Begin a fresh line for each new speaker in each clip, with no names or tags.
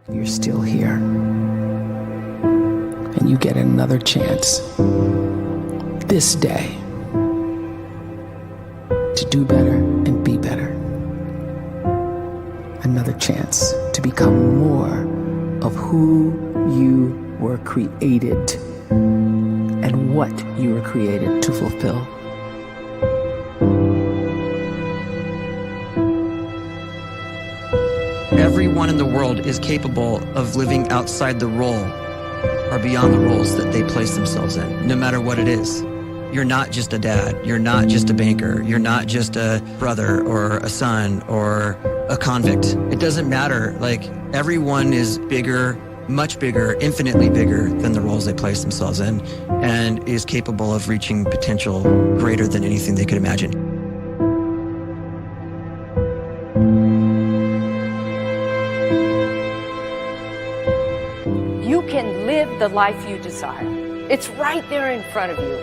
You're still here. And you get another chance this day to do better and be better. Another chance to become more of who you were created and what you were created to fulfill.
Everyone in the world is capable of living outside the role or beyond the roles that they place themselves in, no matter what it is. You're not just a dad, you're not just a banker, you're not just a brother or a son or a convict. It doesn't matter. Like, everyone is bigger, much bigger, infinitely bigger than the roles they place themselves in, and is capable of reaching potential greater than anything they could imagine.
You can live the life you desire. It's right there in front of you.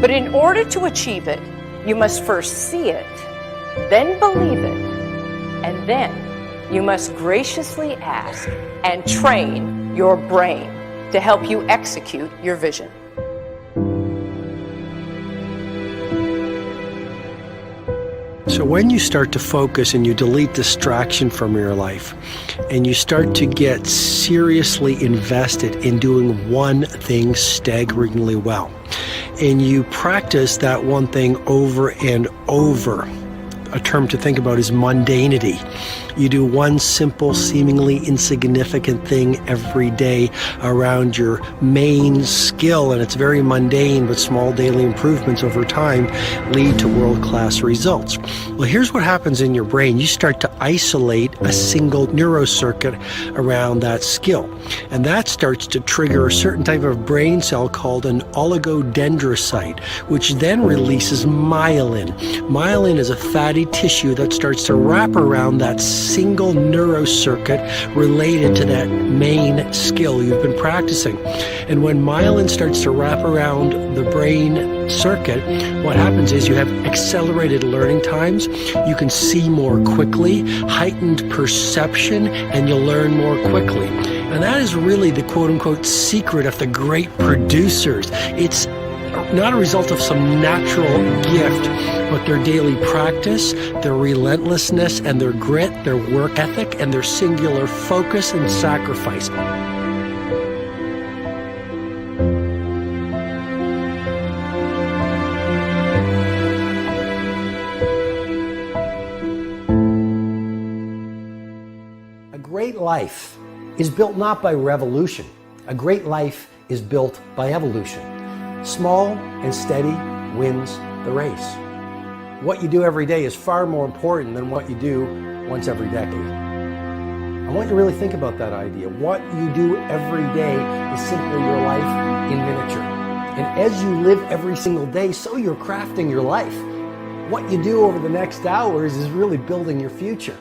But in order to achieve it, you must first see it, then believe it, and then you must graciously ask and train your brain to help you execute your vision.
So when you start to focus and you delete distraction from your life, and you start to get seriously invested in doing one thing staggeringly well, and you practice that one thing over and over, a term to think about is mundanity. You do one simple, seemingly insignificant thing every day around your main skill, and it's very mundane, but small daily improvements over time lead to world-class results. Well, here's what happens in your brain. You start to isolate a single neurocircuit around that skill, and that starts to trigger a certain type of brain cell called an oligodendrocyte, which then releases myelin. Myelin is a fatty tissue that starts to wrap around that single neurocircuit related to that main skill you've been practicing. And when myelin starts to wrap around the brain circuit, what happens is you have accelerated learning times, you can see more quickly, heightened perception, and you'll learn more quickly. And that is really the quote-unquote secret of the great producers. It's not a result of some natural gift, but their daily practice, their relentlessness and their grit, their work ethic, and their singular focus and sacrifice. A great life is built not by revolution. A great life is built by evolution. Small and steady wins the race. What you do every day is far more important than what you do once every decade. I want you to really think about that idea. What you do every day is simply your life in miniature. And as you live every single day, so you're crafting your life. What you do over the next hours is really building your future.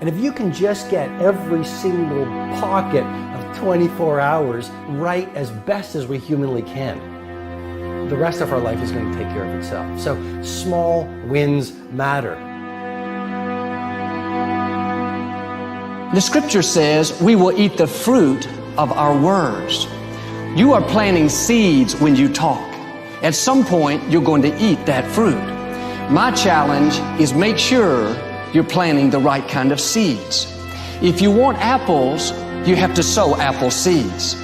And if you can just get every single pocket of 24 hours right as best as we humanly can, the rest of our life is going to take care of itself. So small wins matter.
The scripture says we will eat the fruit of our words. You are planting seeds when you talk. At some point, you're going to eat that fruit. My challenge is make sure you're planting the right kind of seeds. If you want apples, you have to sow apple seeds.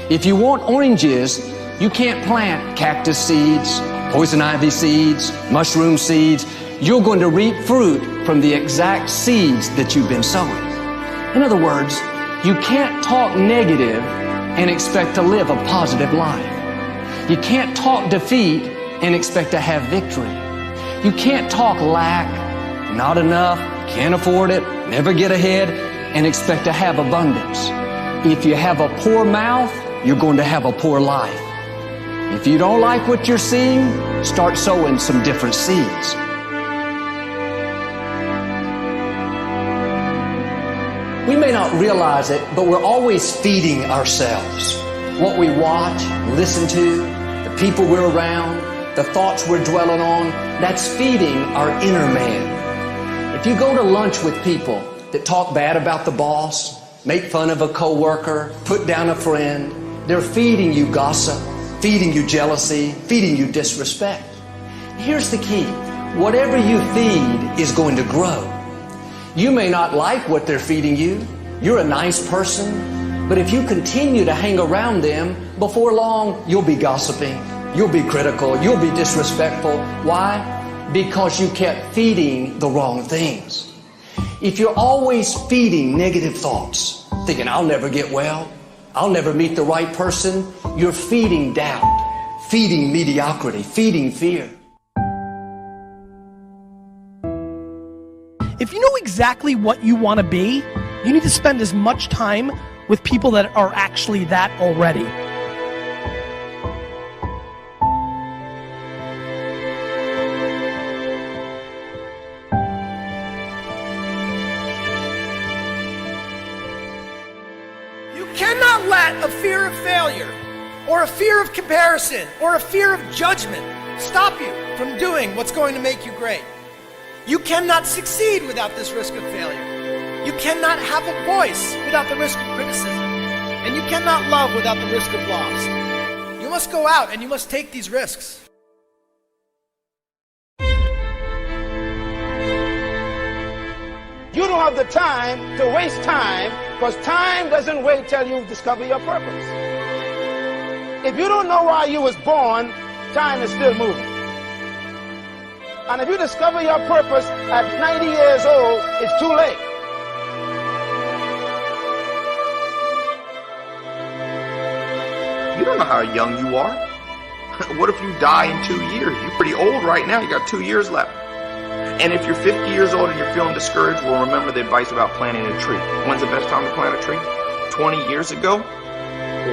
If you want oranges, you can't plant cactus seeds, poison ivy seeds, mushroom seeds. You're going to reap fruit from the exact seeds that you've been sowing. In other words, you can't talk negative and expect to live a positive life. You can't talk defeat and expect to have victory. You can't talk lack, not enough, can't afford it, never get ahead, and expect to have abundance. If you have a poor mouth, you're going to have a poor life. If you don't like what you're seeing, start sowing some different seeds. We may not realize it, but we're always feeding ourselves. What we watch, listen to, the people we're around, the thoughts we're dwelling on, that's feeding our inner man. If you go to lunch with people that talk bad about the boss, make fun of a coworker, put down a friend. They're feeding you gossip, feeding you jealousy, feeding you disrespect. Here's the key. Whatever you feed is going to grow. You may not like what they're feeding you. You're a nice person. But if you continue to hang around them, before long, you'll be gossiping. You'll be critical. You'll be disrespectful. Why? Because you kept feeding the wrong things. If you're always feeding negative thoughts, thinking, I'll never get well, I'll never meet the right person, you're feeding doubt, feeding mediocrity, feeding fear.
If you know exactly what you want to be, you need to spend as much time with people that are actually that already. You cannot let a fear of failure, or a fear of comparison, or a fear of judgment stop you from doing what's going to make you great. You cannot succeed without this risk of failure. You cannot have a voice without the risk of criticism. And you cannot love without the risk of loss. You must go out and you must take these risks.
You don't have the time to waste time, because time doesn't wait till you discover your purpose. If you don't know why you was born, time is still moving. And if you discover your purpose at 90 years old, it's too late.
You don't know how young you are. What if you die in 2 years? You're pretty old right now. You got 2 years left. And if you're 50 years old and you're feeling discouraged, well, remember the advice about planting a tree. When's the best time to plant a tree? 20 years ago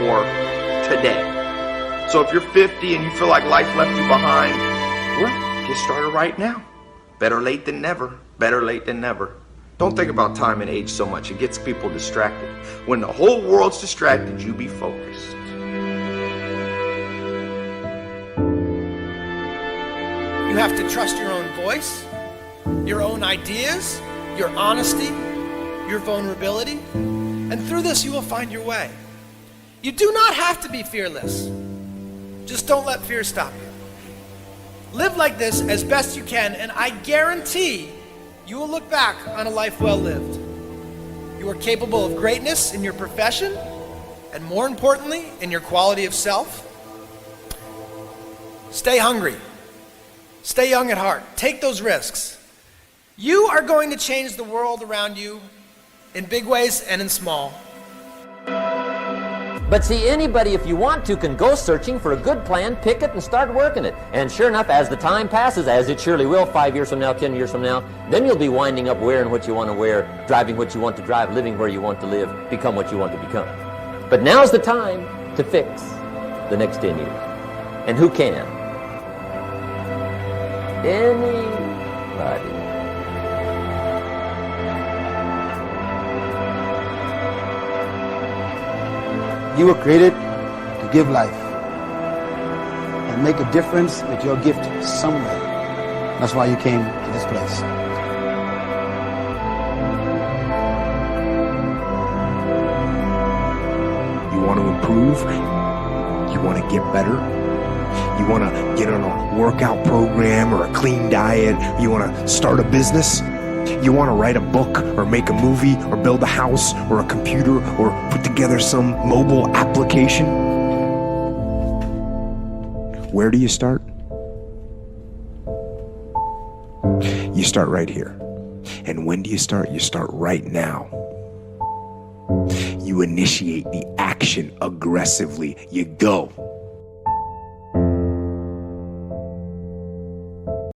or today? So if you're 50 and you feel like life left you behind, well, get started right now. Better late than never. Better late than never. Don't think about time and age so much. It gets people distracted. When the whole world's distracted, you be focused.
You have to trust your own voice, your own ideas, your honesty, your vulnerability. And through this, you will find your way. You do not have to be fearless. Just don't let fear stop you. Live like this as best you can, and I guarantee you will look back on a life well lived. You are capable of greatness in your profession, and more importantly, in your quality of self. Stay hungry. Stay young at heart. Take those risks. You are going to change the world around you in big ways and in small.
But see, anybody, if you want to, can go searching for a good plan, pick it, and start working it. And sure enough, as the time passes, as it surely will, 5 years from now, 10 years from now, then you'll be winding up wearing what you want to wear, driving what you want to drive, living where you want to live, become what you want to become. But now's the time to fix the next 10 years. And who can? Anybody.
You were created to give life and make a difference with your gift somewhere. That's why you came to this place.
You want to improve? You want to get better? You want to get on a workout program or a clean diet? You want to start a business? You want to write a book or make a movie or build a house or a computer or put together some mobile application? Where do you start? You start right here. And when do you start? You start right now. You initiate the action aggressively. You go.